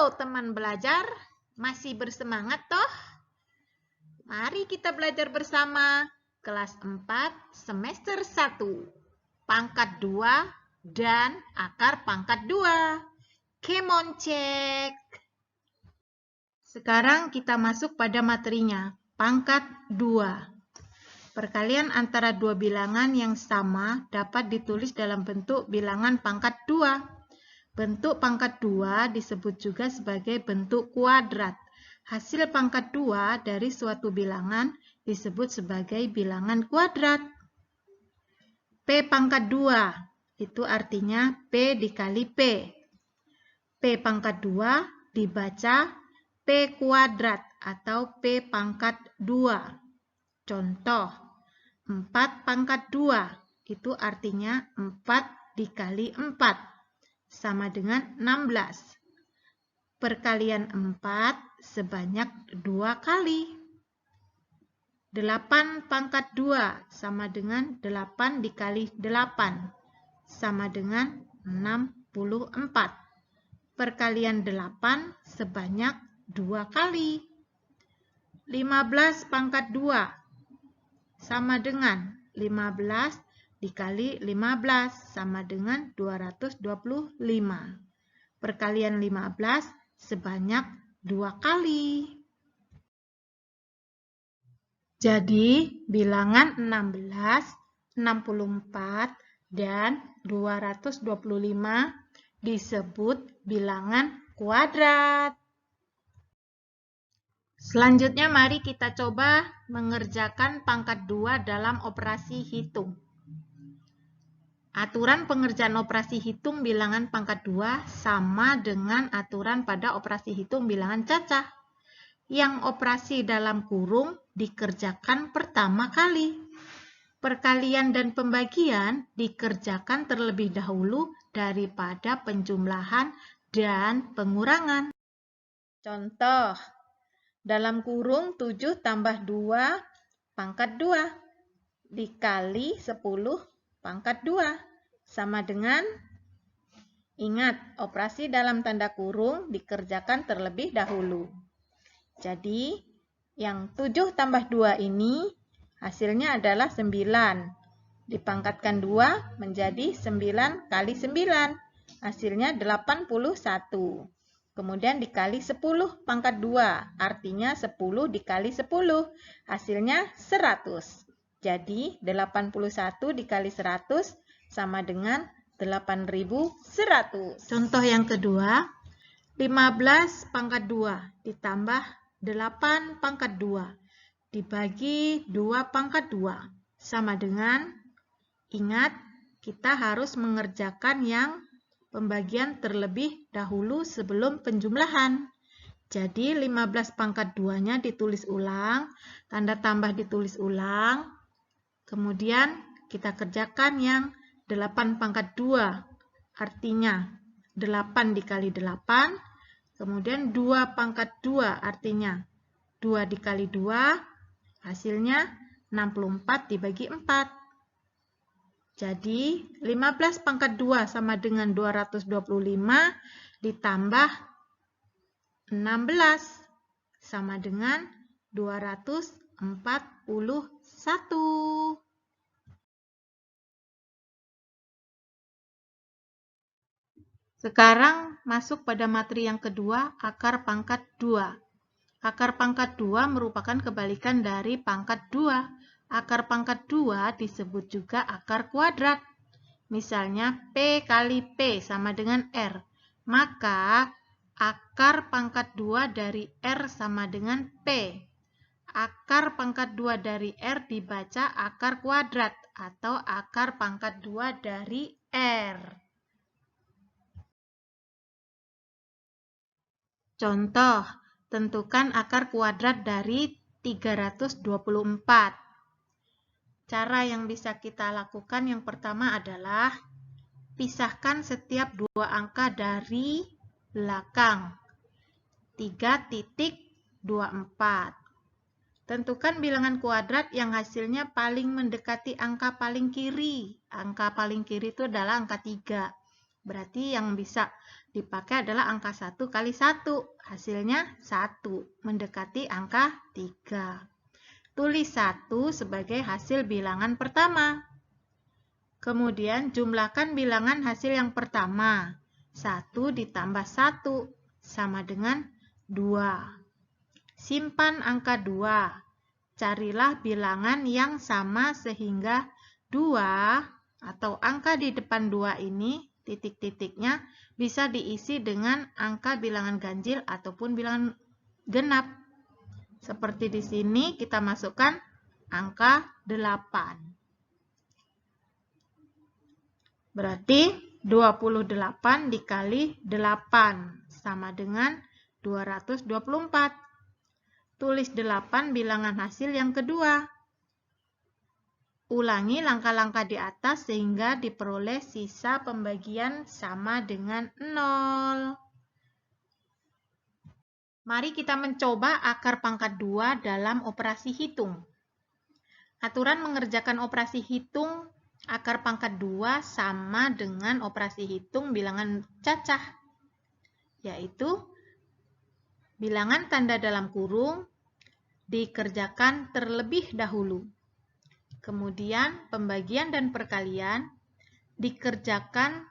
Halo teman belajar, masih bersemangat toh? Mari kita belajar bersama kelas 4 semester 1, pangkat 2 dan akar pangkat 2. Come on, cek. Sekarang kita masuk pada materinya, pangkat 2. Perkalian antara dua bilangan yang sama dapat ditulis dalam bentuk bilangan pangkat 2. Bentuk pangkat 2 disebut juga sebagai bentuk kuadrat. Hasil pangkat 2 dari suatu bilangan disebut sebagai bilangan kuadrat. P pangkat 2 itu artinya P dikali P. P pangkat 2 dibaca P kuadrat atau P pangkat 2. Contoh, 4 pangkat 2 itu artinya 4 dikali 4. Sama dengan 16. Perkalian 4 sebanyak 2 kali. 8 pangkat 2 sama dengan 8 dikali 8. Sama dengan 64. Perkalian 8 sebanyak 2 kali. 15 pangkat 2 sama dengan 15 dikali 15 sama dengan 225. Perkalian 15 sebanyak 2 kali. Jadi, bilangan 16, 64, dan 225 disebut bilangan kuadrat. Selanjutnya, mari kita coba mengerjakan pangkat 2 dalam operasi hitung. Aturan pengerjaan operasi hitung bilangan pangkat 2 sama dengan aturan pada operasi hitung bilangan cacah. Yang operasi dalam kurung dikerjakan pertama kali. Perkalian dan pembagian dikerjakan terlebih dahulu daripada penjumlahan dan pengurangan. Contoh, dalam kurung 7 tambah 2 pangkat 2 dikali 10 pangkat 2 sama dengan, ingat, operasi dalam tanda kurung dikerjakan terlebih dahulu. Jadi, yang 7 tambah 2 ini hasilnya adalah 9. Dipangkatkan 2 menjadi 9 kali 9. Hasilnya 81. Kemudian dikali 10 pangkat 2. Artinya 10 dikali 10. Hasilnya 100. Jadi, 81 dikali 100 sama dengan 8.100. Contoh yang kedua, 15 pangkat 2 ditambah 8 pangkat 2 dibagi 2 pangkat 2 sama dengan, ingat, kita harus mengerjakan yang pembagian terlebih dahulu sebelum penjumlahan. Jadi 15 pangkat 2-nya ditulis ulang, tanda tambah ditulis ulang. Kemudian kita kerjakan yang 8 pangkat 2, artinya 8 dikali 8. Kemudian 2 pangkat 2, artinya 2 dikali 2, hasilnya 64 dibagi 4. Jadi 15 pangkat 2 sama dengan 225 ditambah 16 sama dengan 241. Sekarang masuk pada materi yang kedua, akar pangkat 2. Akar pangkat 2 merupakan kebalikan dari pangkat 2. Akar pangkat 2 disebut juga akar kuadrat. Misalnya P kali P sama dengan R. Maka akar pangkat 2 dari R sama dengan P. Akar pangkat 2 dari R dibaca akar kuadrat atau akar pangkat 2 dari R. Contoh, tentukan akar kuadrat dari 324. Cara yang bisa kita lakukan yang pertama adalah pisahkan setiap dua angka dari belakang. 3.24. Tentukan bilangan kuadrat yang hasilnya paling mendekati angka paling kiri. Angka paling kiri itu adalah angka 3. Berarti yang bisa dipakai adalah angka 1 kali 1. Hasilnya 1, mendekati angka 3. Tulis 1 sebagai hasil bilangan pertama. Kemudian jumlahkan bilangan hasil yang pertama. 1 ditambah 1 sama dengan 2. Simpan angka 2. Carilah bilangan yang sama sehingga 2 atau angka di depan 2 ini, titik-titiknya, bisa diisi dengan angka bilangan ganjil ataupun bilangan genap. Seperti di sini kita masukkan angka 8. Berarti 28 dikali 8 sama dengan 224. Tulis 8 bilangan hasil yang kedua. Ulangi langkah-langkah di atas sehingga diperoleh sisa pembagian sama dengan 0. Mari kita mencoba akar pangkat 2 dalam operasi hitung. Aturan mengerjakan operasi hitung akar pangkat 2 sama dengan operasi hitung bilangan cacah, yaitu bilangan tanda dalam kurung dikerjakan terlebih dahulu. Kemudian pembagian dan perkalian dikerjakan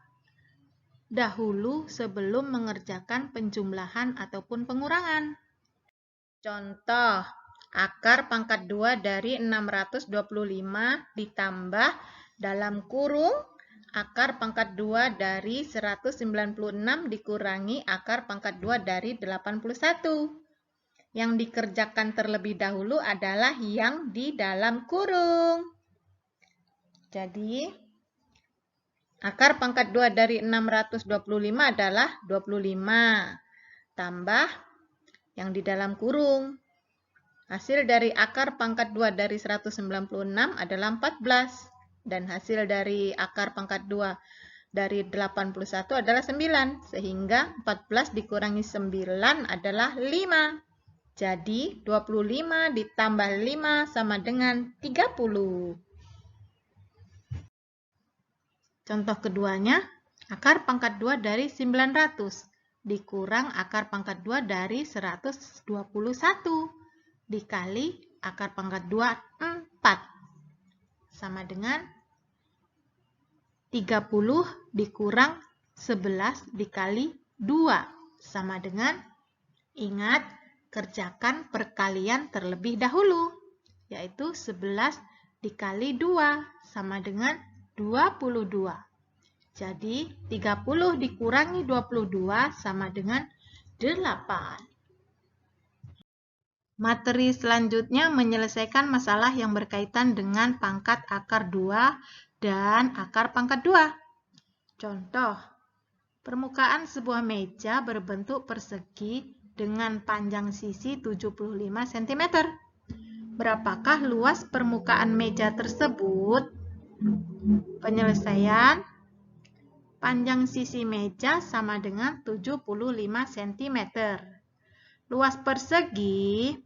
dahulu sebelum mengerjakan penjumlahan ataupun pengurangan. Contoh, akar pangkat 2 dari 625 ditambah dalam kurung akar pangkat 2 dari 196 dikurangi akar pangkat 2 dari 81. Yang dikerjakan terlebih dahulu adalah yang di dalam kurung. Jadi, akar pangkat 2 dari 625 adalah 25. Tambah yang di dalam kurung. Hasil dari akar pangkat 2 dari 196 adalah 14. Dan hasil dari akar pangkat 2 dari 81 adalah 9. Sehingga 14 dikurangi 9 adalah 5. Jadi 25 ditambah 5 sama dengan 30. Contoh keduanya, akar pangkat 2 dari 900 dikurang akar pangkat 2 dari 121 dikali akar pangkat 2 4 sama dengan 30 dikurang 11 dikali 2 sama dengan, ingat, kerjakan perkalian terlebih dahulu, yaitu 11 dikali 2 sama dengan 22. Jadi 30 dikurangi 22 sama dengan 8. Materi selanjutnya menyelesaikan masalah yang berkaitan dengan pangkat akar 2 dan akar pangkat 2. Contoh, permukaan sebuah meja berbentuk persegi dengan panjang sisi 75 cm. Berapakah luas permukaan meja tersebut? Penyelesaian. Panjang sisi meja sama dengan 75 cm. Luas persegi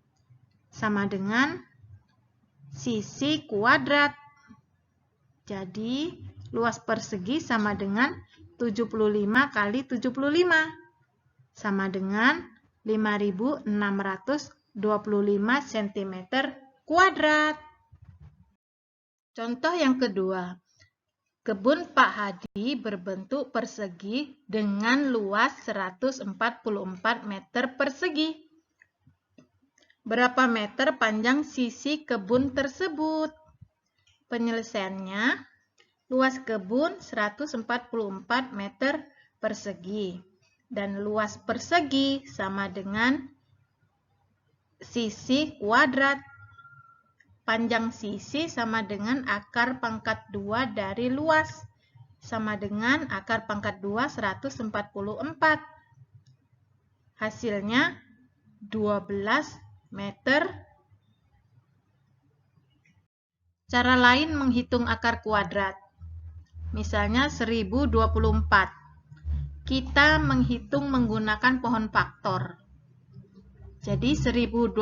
sama dengan sisi kuadrat. Jadi, luas persegi sama dengan 75 kali 75. Sama dengan 5.625 cm kuadrat. Contoh yang kedua. Kebun Pak Hadi berbentuk persegi dengan luas 144 meter persegi. Berapa meter panjang sisi kebun tersebut? Penyelesaiannya, luas kebun 144 meter persegi. Dan luas persegi sama dengan sisi kuadrat. Panjang sisi sama dengan akar pangkat 2 dari luas. Sama dengan akar pangkat 2 144. Hasilnya 12 meter. Cara lain menghitung akar kuadrat. Misalnya 1024. Kita menghitung menggunakan pohon faktor. Jadi 1024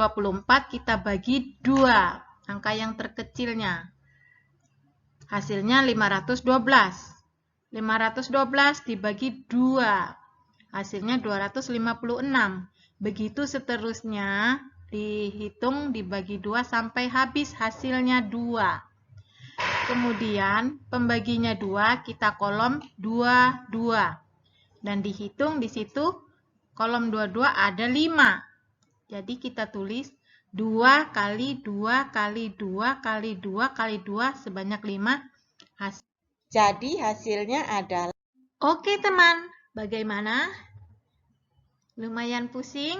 kita bagi 2, angka yang terkecilnya. Hasilnya 512. 512 dibagi 2. hasilnya 256. Begitu seterusnya, dihitung dibagi 2 sampai habis hasilnya 2. Kemudian pembaginya 2, kita kolom 22. Dan dihitung di situ kolom 22 ada 5. Jadi kita tulis 2 kali 2 kali 2 kali 2 kali 2 sebanyak 5. Jadi hasilnya adalah... Oke teman, bagaimana? Lumayan pusing?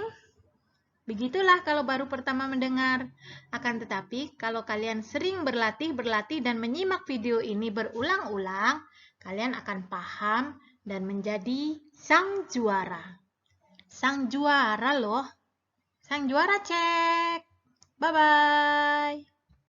Begitulah kalau baru pertama mendengar. Akan tetapi, kalau kalian sering berlatih dan menyimak video ini berulang-ulang, kalian akan paham dan menjadi sang juara. Sang juara loh. Sang juara cek. Bye-bye.